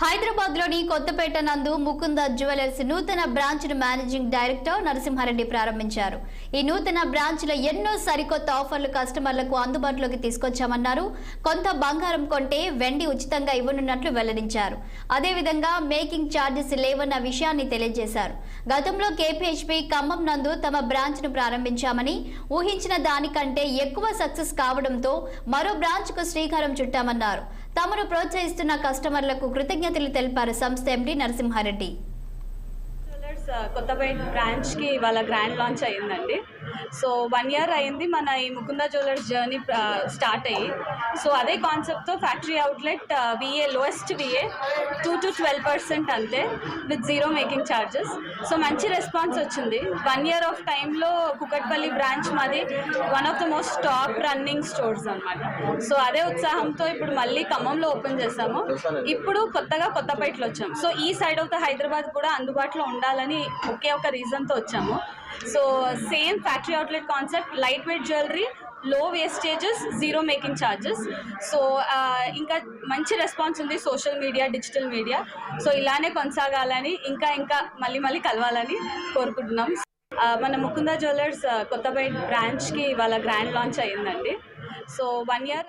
హైదరాబాద్ లోని కొత్తపేట నందు ముకుంద జ్యువెలర్స్ నూతన బ్రాంచ్ ను మేనేజింగ్ డైరెక్టర్ నరసింహారెడ్డి ప్రారంభించారు. ఈ నూతన బ్రాంచ్ లో ఎన్నో సరికొత్త ఆఫర్లు కస్టమర్లకు అందుబాటులోకి తీసుకొచ్చామన్నారు. కొంత బంగారం కొంటే వెండి ఉచితంగా ఇవ్వనున్నట్లు వెల్లడించారు. అదేవిధంగా మేకింగ్ ఛార్జెస్ లేవన్న విషయాన్ని తెలియజేశారు. గతంలో కేపీహెచ్పీ ఖమ్మం నందు తమ బ్రాంచ్ ను ప్రారంభించామని, ఊహించిన దానికంటే ఎక్కువ సక్సెస్ కావడంతో మరో బ్రాంచ్ కు శ్రీకారం చుట్టామన్నారు. తమను ప్రోత్సహిస్తున్న కస్టమర్లకు కృతజ్ఞతలు తెలిపారు సంస్థ ఎండీ నరసింహారెడ్డి. కొత్తపేట బ్రాంచ్ కి వాళ్ళ గ్రాండ్ లాంచ్ అయ్యిందండి. సో 1 year అయింది మన ఈ ముకుంద జ్యువెలర్స్ జర్నీ స్టార్ట్ అయ్యి. సో అదే కాన్సెప్ట్తో factory outlet VA lowest VA 2 to 12% అంతే, with zero making charges. So మంచి రెస్పాన్స్ వచ్చింది. 1 year ఆఫ్ టైంలో కుకట్పల్లి బ్రాంచ్ మాది one of the most top running stores అనమాట. సో అదే ఉత్సాహంతో ఇప్పుడు మళ్ళీ ఖమ్మంలో ఓపెన్ చేసాము. ఇప్పుడు కొత్తగా కొత్తపేటలో వచ్చాము. సో ఈ సైడ్ ఆఫ్ ద హైదరాబాద్ కూడా అందుబాటులో ఉండాలని ఒకే ఒక రీజన్తో వచ్చాము. So same factory outlet concept, light weight jewellery, low wastages, zero making charges. So ఇంకా మంచి రెస్పాన్స్ ఉంది social media, digital media. So ఇలానే కొనసాగాలని, ఇంకా మళ్ళీ కలవాలని కోరుకుంటున్నాం. మన ముకుంద జ్యువెలర్స్ కొత్తపేట బ్రాంచ్కి వాళ్ళ గ్రాండ్ లాంచ్ అయ్యిందండి. So 1 year